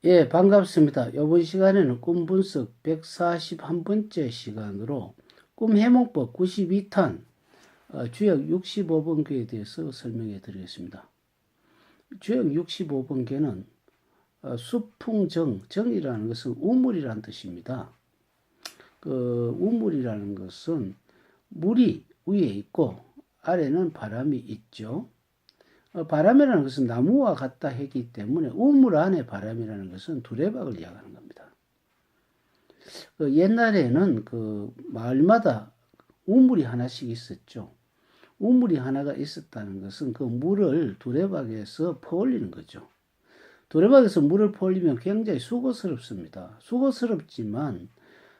예, 반갑습니다. 이번 시간에는 꿈 분석 141번째 시간으로 꿈 해몽법 92탄 주역 65번개에 대해서 설명해 드리겠습니다. 주역 65번개는 수풍정, 정이라는 것은 우물이라는 뜻입니다. 그 우물이라는 것은 물이 위에 있고 아래는 바람이 있죠. 바람이라는 것은 나무와 같다 했기 때문에 우물 안에 바람이라는 것은 두레박을 이야기하는 겁니다. 옛날에는 그 마을마다 우물이 하나씩 있었죠. 우물이 하나가 있었다는 것은 그 물을 두레박에서 퍼올리는 거죠. 두레박에서 물을 퍼올리면 굉장히 수고스럽습니다. 수고스럽지만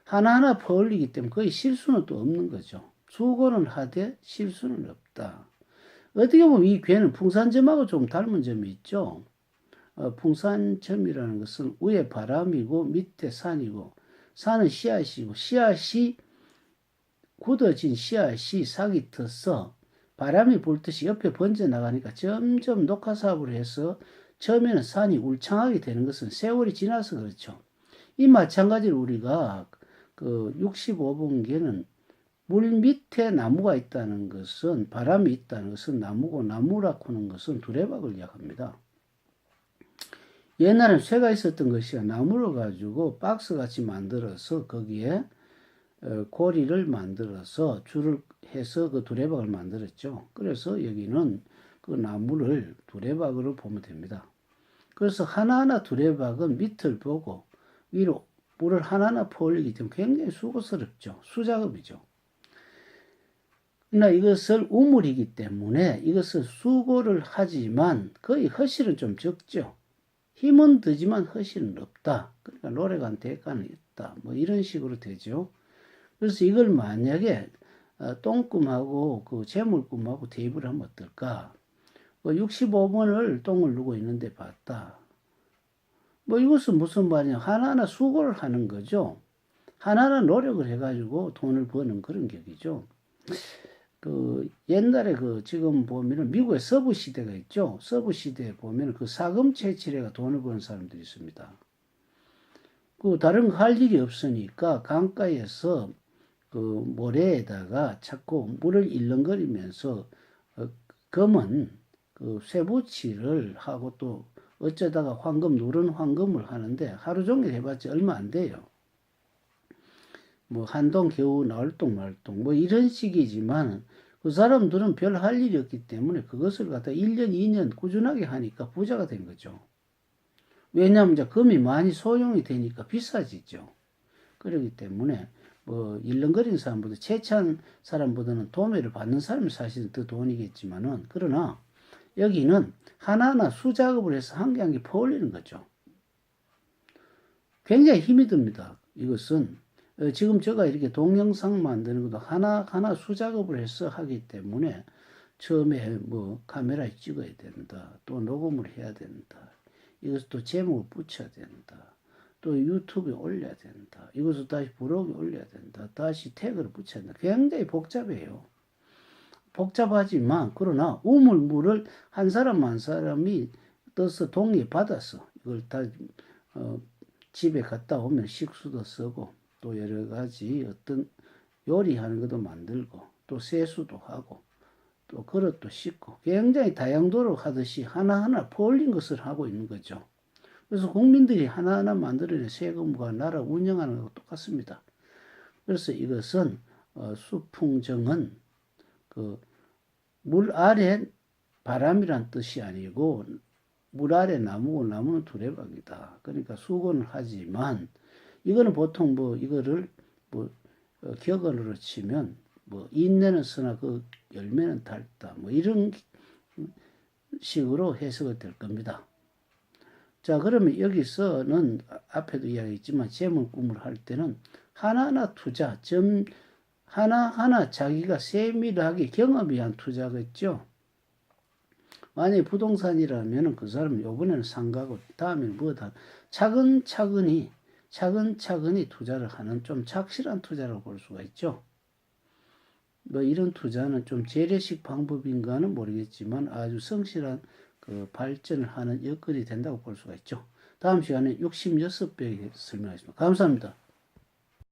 하나하나 퍼올리기 때문에 거의 실수는 또 없는 거죠. 수고는 하되 실수는 없다. 어떻게 보면 이 괴는 풍산점하고 좀 닮은 점이 있죠. 풍산점이라는 것은 위에 바람이고 밑에 산이고 산은 씨앗이고 씨앗이 굳어진 씨앗이 싹이 트서 바람이 불듯이 옆에 번져나가니까 점점 녹화사업을 해서 처음에는 산이 울창하게 되는 것은 세월이 지나서 그렇죠. 이 마찬가지로 우리가 그 65번개는 물 밑에 나무가 있다는 것은 바람이 있다는 것은 나무고 나무라고 하는 것은 두레박을 이야기합니다. 옛날엔 쇠가 있었던 것이 나무를 가지고 박스 같이 만들어서 거기에 고리를 만들어서 줄을 해서 그 두레박을 만들었죠. 그래서 여기는 그 나무를 두레박으로 보면 됩니다. 그래서 하나하나 두레박은 밑을 보고 위로 물을 하나하나 퍼올리기 때문에 굉장히 수고스럽죠. 수작업이죠. 그러나 이것을 우물이기 때문에 이것을 수고를 하지만 거의 허실은 좀 적죠. 힘은 드지만 허실은 없다. 그러니까 노래간 대가는 있다. 뭐 이런 식으로 되죠. 그래서 이걸 만약에 똥꿈하고 그 재물꿈하고 대입을 하면 어떨까? 65번을 똥을 누고 있는데 봤다. 뭐 이것은 무슨 말이냐? 하나하나 수고를 하는 거죠. 하나하나 노력을 해가지고 돈을 버는 그런 격이죠. 그 옛날에 그 지금 보면은 미국의 서부 시대가 있죠. 서부 시대에 보면 그 사금 채취해가 돈을 버는 사람들이 있습니다. 그 다른 거 할 일이 없으니까 강가에서 그 모래에다가 자꾸 물을 일렁거리면서 검은 그 쇠붙이를 하고 또 어쩌다가 황금 누런 황금을 하는데 하루 종일 해봤자 얼마 안 돼요. 뭐 한동 겨우 나흘동 말동 뭐 이런 식이지만 그 사람들은 별 할 일이 없기 때문에 그것을 갖다 1년 2년 꾸준하게 하니까 부자가 된 거죠. 왜냐하면 이제 금이 많이 소용이 되니까 비싸지죠. 그렇기 때문에 뭐 일렁거리는 사람보다 채취한 사람보다는 도매를 받는 사람이 사실은 더 돈이겠지만은 그러나 여기는 하나하나 수작업을 해서 한 개 한 개 퍼올리는 거죠. 굉장히 힘이 듭니다. 이것은 지금 제가 이렇게 동영상 만드는 것도 하나하나 수작업을 해서 하기 때문에 처음에 뭐 카메라에 찍어야 된다. 또 녹음을 해야 된다. 이것도 제목을 붙여야 된다. 또 유튜브에 올려야 된다. 이것을 다시 블로그에 올려야 된다. 다시 태그를 붙여야 된다. 굉장히 복잡해요. 복잡하지만 그러나 우물물을 한 사람 한 사람이 떠서 동의에 받아서 이걸 다 집에 갔다 오면 식수도 쓰고 또 여러 가지 어떤 요리하는 것도 만들고 또 세수도 하고 또 그릇도 씻고 굉장히 다양도록 하듯이 하나하나 퍼올린 것을 하고 있는 거죠. 그래서 국민들이 하나하나 만들어낸 세금과 나라 운영하는 것과 똑같습니다. 그래서 이것은 수풍정은 그 물 아래 바람이란 뜻이 아니고 물 아래 나무고 나무는 두레박이다. 그러니까 수고는 하지만 이거는 보통 뭐 이거를 뭐 격언으로 치면 뭐 인내는 쓰나 그 열매는 닳다. 뭐 이런 식으로 해석이 될 겁니다. 자, 그러면 여기서는 앞에도 이야기했지만 재물 꿈을 할 때는 하나하나 투자, 하나하나 자기가 세밀하게 경험이 한 투자겠죠. 만약에 부동산이라면 그 사람은 요번에는 상가고 다음에는 뭐다 차근차근히 투자를 하는 좀 착실한 투자라고 볼 수가 있죠. 뭐 이런 투자는 좀 재래식 방법인가는 모르겠지만 아주 성실한 그 발전을 하는 여건이 된다고 볼 수가 있죠. 다음 시간에 66배 설명하겠습니다. 감사합니다.